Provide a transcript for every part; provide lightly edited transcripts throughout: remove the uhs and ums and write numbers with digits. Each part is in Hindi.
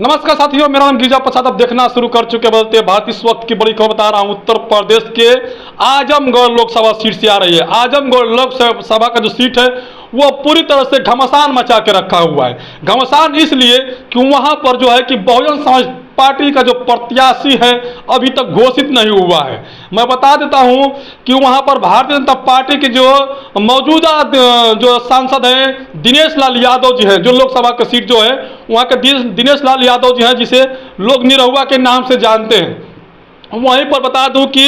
नमस्कार साथियों, मेरा नाम गिरिजा प्रसाद। अब देखना शुरू कर चुके बदलते भारत। इस वक्त की बड़ी खबर बता रहा हूं। उत्तर प्रदेश के आजमगढ़ लोकसभा सीट से आ रही है। आजमगढ़ लोकसभा का जो सीट है वो पूरी तरह से घमासान मचा के रखा हुआ है। घमासान इसलिए कि वहां पर जो है कि बहुजन समाज पार्टी का जो प्रत्याशी है अभी तक घोषित नहीं हुआ है। मैं बता देता हूं कि वहां पर भारतीय जनता पार्टी के जो मौजूदा जो सांसद हैं दिनेश लाल यादव जी हैं, जो लोकसभा की सीट जो है वहां के दिनेश लाल यादव जी हैं, जिसे लोग निरहुआ के नाम से जानते हैं। वहीं पर बता दूं कि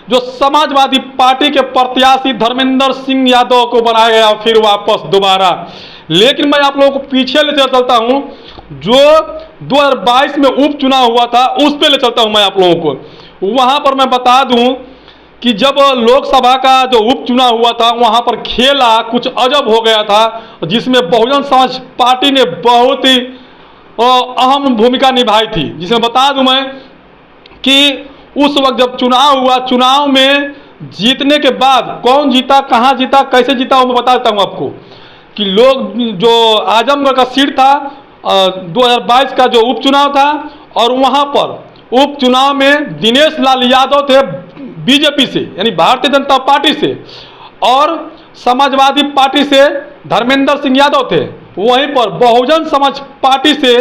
जो समाजवादी पार्टी के प्रत्याशी धर्मेंद्र सिंह यादव को बनाया गया फिर वापस दोबारा। लेकिन मैं आप लोगों को पीछे ले चलता हूं, जो 2022 में उपचुनाव हुआ था उस पे ले चलता हूं मैं आप लोगों को। वहां पर मैं बता दूं कि जब लोकसभा का जो उपचुनाव हुआ था वहां पर खेला कुछ अजब हो गया था, जिसमें बहुजन समाज पार्टी ने बहुत ही अहम भूमिका निभाई थी। जिसमें बता दूं मैं कि उस वक्त जब चुनाव हुआ, चुनाव में जीतने के बाद कौन जीता, कहां जीता, कैसे जीता, वो मैं बता देता हूं आपको। कि लोग जो आजमगढ़ का सीट था 2022 का जो उपचुनाव था, और वहां पर उपचुनाव में दिनेश लाल यादव थे बीजेपी से, यानी भारतीय जनता पार्टी से, और समाजवादी पार्टी से धर्मेंद्र सिंह यादव थे। वहीं पर बहुजन समाज पार्टी से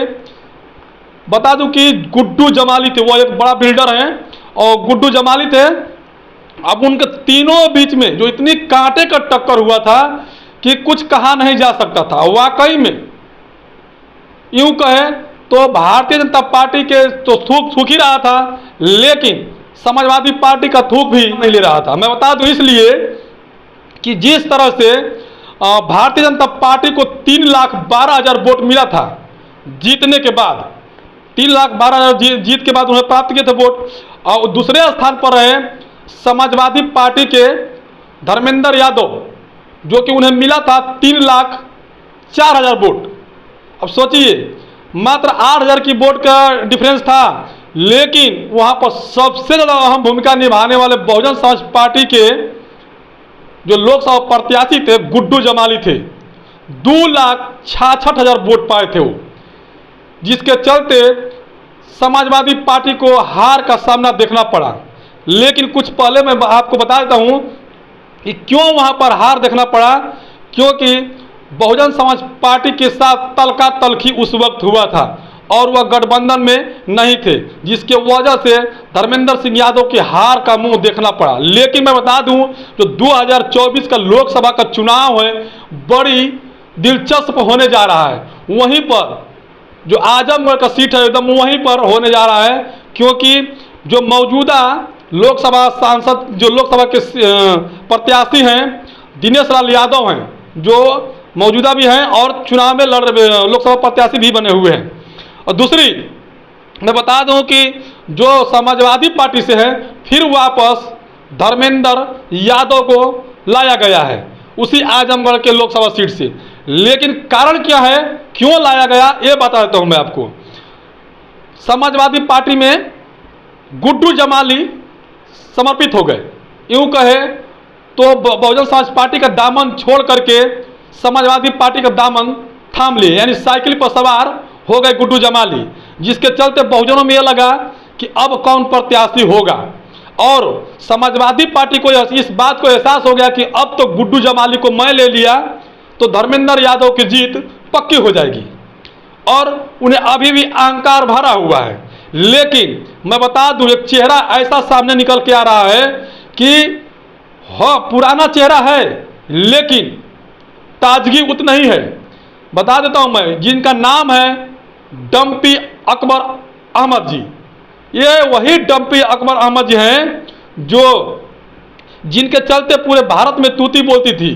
बता दूं कि गुड्डू जमाली थे, वो एक बड़ा बिल्डर हैं, और गुड्डू जमाली थे। अब उनके तीनों बीच में जो इतनी कांटे का टक्कर हुआ था कि कुछ कहा नहीं जा सकता था। वाकई में यूं कहे तो भारतीय जनता पार्टी के तो थूक ही रहा था, लेकिन समाजवादी पार्टी का थूक भी नहीं ले रहा था। मैं बता दूं इसलिए कि जिस तरह से भारतीय जनता पार्टी को 3,12,000 वोट मिला था जीतने के बाद, 3,12,000 जीत के बाद उन्हें प्राप्त किए थे वोट, और दूसरे स्थान पर रहे समाजवादी पार्टी के धर्मेंद्र यादव, जो कि उन्हें मिला था 3,04,000 वोट। अब सोचिए, मात्र 8,000 की वोट का डिफरेंस था, लेकिन वहां पर सबसे ज्यादा अहम भूमिका निभाने वाले बहुजन समाज पार्टी के जो लोकसभा प्रत्याशी थे गुड्डू जमाली थे। 2,66,000 वोट पाए थे वो, जिसके चलते समाजवादी पार्टी को हार का सामना देखना पड़ा। लेकिन कुछ पहले मैं आपको बता देता हूं कि क्यों वहां पर हार देखना पड़ा, क्योंकि बहुजन समाज पार्टी के साथ तलका तलखी उस वक्त हुआ था और वह गठबंधन में नहीं थे, जिसके वजह से धर्मेंद्र सिंह यादव की हार का मुंह देखना पड़ा। लेकिन मैं बता दूं, जो 2024 का लोकसभा का चुनाव है बड़ी दिलचस्प होने जा रहा है। वहीं पर जो आजमगढ़ का सीट है एकदम वहीं पर होने जा रहा है, क्योंकि जो मौजूदा लोकसभा सांसद, जो लोकसभा के प्रत्याशी हैं दिनेश लाल यादव हैं, जो मौजूदा भी हैं और चुनाव में लड़ रहे लोकसभा प्रत्याशी भी बने हुए हैं। और दूसरी मैं बता दूं कि जो समाजवादी पार्टी से है फिर वापस धर्मेंद्र यादव को लाया गया है उसी आजमगढ़ के लोकसभा सीट से। लेकिन कारण क्या है, क्यों लाया गया, ये बता देता हूं मैं आपको। समाजवादी पार्टी में गुड्डू जमाली समर्पित हो गए, यूं कहे तो बहुजन समाज पार्टी का दामन छोड़ करके समाजवादी पार्टी का दामन थाम लिए, यानी साइकिल पर सवार हो गए गुड्डू जमाली, जिसके चलते बहुजनों में यह लगा कि अब कौन प्रत्याशी होगा। और समाजवादी पार्टी को इस बात को एहसास हो गया कि अब तो गुड्डू जमाली को मैं ले लिया तो धर्मेंद्र यादव की जीत पक्की हो जाएगी, और उन्हें अभी भी अहंकार भरा हुआ है। लेकिन मैं बता दूं, एक चेहरा ऐसा सामने निकल के आ रहा है कि हाँ पुराना चेहरा है लेकिन ताजगी उतना ही है। बता देता हूं मैं, जिनका नाम है डंपी अकबर अहमद जी। ये वही डंपी अकबर अहमद जी हैं जो जिनके चलते पूरे भारत में तूती बोलती थी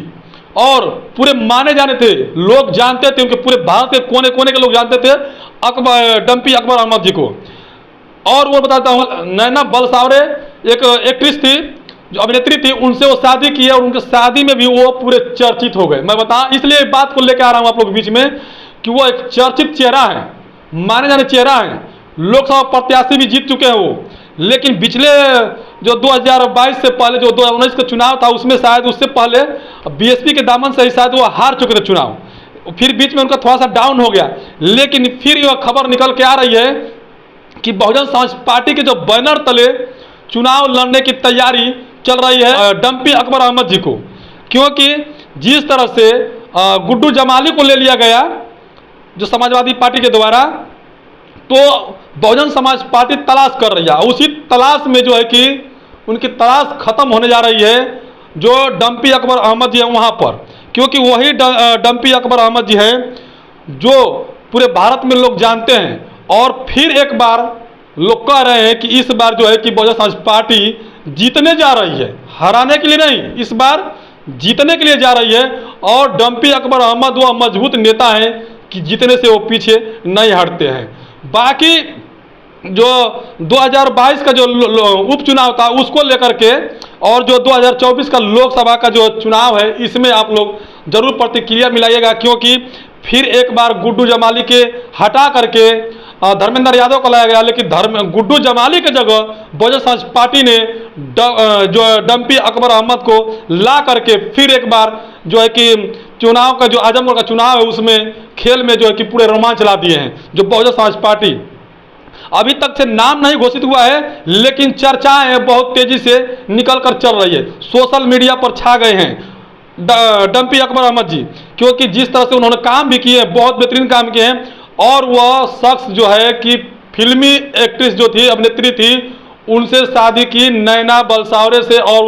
और पूरे माने जाने थे, लोग जानते थे, उनके पूरे भारत के कोने कोने के लोग जानते थे डंपी अकबर अहमद जी को। और वो बताता हूँ, नैना बलसावरे एक एक्ट्रेस थी, जो अभिनेत्री थी, उनसे वो शादी की है और उनके शादी में भी वो पूरे चर्चित हो गए। मैं बता इसलिए बात को लेकर आ रहा हूँ आप लोग के बीच में कि वो एक चर्चित चेहरा है, माने जाने चेहरा है, लोकसभा प्रत्याशी भी जीत चुके हैं वो। लेकिन पिछले जो 2022 से पहले जो 2019 का चुनाव था उसमें शायद उससे पहले बीएसपी के दामन से ही शायद वो हार चुके थे चुनाव। फिर बीच में उनका थोड़ा सा डाउन हो गया, लेकिन फिर यह खबर निकल के आ रही है कि बहुजन समाज पार्टी के जो बैनर तले चुनाव लड़ने की तैयारी चल रही है डंपी अकबर अहमद जी को, क्योंकि जिस तरह से गुड्डू जमाली को ले लिया गया जो समाजवादी पार्टी के द्वारा, तो बहुजन समाज पार्टी तलाश कर रही है। उसी तलाश में जो है कि उनकी तलाश खत्म होने जा रही है जो डंपी अकबर अहमद जी हैं वहाँ पर, क्योंकि वही डंपी अकबर अहमद जी हैं जो पूरे भारत में लोग जानते हैं। और फिर एक बार लोग कह रहे हैं कि इस बार जो है कि बहुजन समाज पार्टी जीतने जा रही है, हराने के लिए नहीं, इस बार जीतने के लिए जा रही है। और डंपी अकबर अहमद वह मजबूत नेता हैं कि जीतने से वो पीछे नहीं हटते हैं। बाकी जो 2022 का जो उपचुनाव था उसको लेकर के और जो 2024 का लोकसभा का जो चुनाव है, इसमें आप लोग जरूर प्रतिक्रिया मिलाइएगा, क्योंकि फिर एक बार गुड्डू जमाली के हटा करके धर्मेंद्र यादव को लाया गया, लेकिन गुड्डू जमाली के जगह बहुजन समाज पार्टी ने जो डंपी अकबर अहमद को ला करके फिर एक बार जो है कि चुनाव का जो आजमगढ़ का चुनाव है उसमें खेल में जो है कि पूरे रोमांच ला दिए हैं। जो बहुजन समाज पार्टी अभी तक से नाम नहीं घोषित हुआ है, लेकिन चर्चाएं बहुत तेजी से निकल कर चल रही है, सोशल मीडिया पर छा गए हैं डंपी अकबर अहमद जी, क्योंकि जिस तरह से उन्होंने काम भी किए, बहुत बेहतरीन काम किए हैं। और वह शख्स जो है कि फिल्मी एक्ट्रेस जो थी, अभिनेत्री थी, उनसे शादी की नैना बलसावरे से, और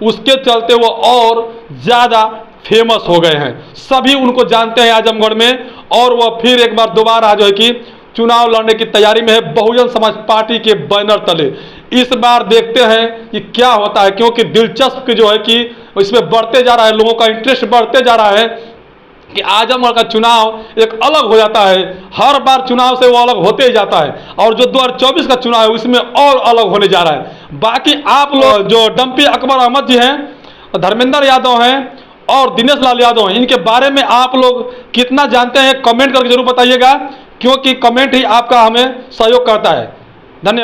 उसके चलते वो और ज़्यादा फेमस हो गए हैं। सभी उनको जानते हैं आजमगढ़ में, और वह फिर एक बार दोबारा जो है कि चुनाव लड़ने की तैयारी में है बहुजन समाज पार्टी के बैनर तले। इस बार देखते हैं कि क्या होता है, क्योंकि दिलचस्प जो है कि इसमें बढ़ते जा रहा है, लोगों का इंटरेस्ट बढ़ते जा रहा है कि आजमगढ़ का चुनाव एक अलग हो जाता है। हर बार चुनाव से वो अलग होते ही जाता है, और जो 2024 का चुनाव है उसमें और अलग होने जा रहा है। बाकी आप लोग जो डंपी अकबर अहमद जी हैं, धर्मेंद्र यादव हैं और दिनेश लाल यादव हैं, इनके बारे में आप लोग कितना जानते हैं कमेंट करके जरूर बताइएगा, क्योंकि कमेंट ही आपका हमें सहयोग करता है।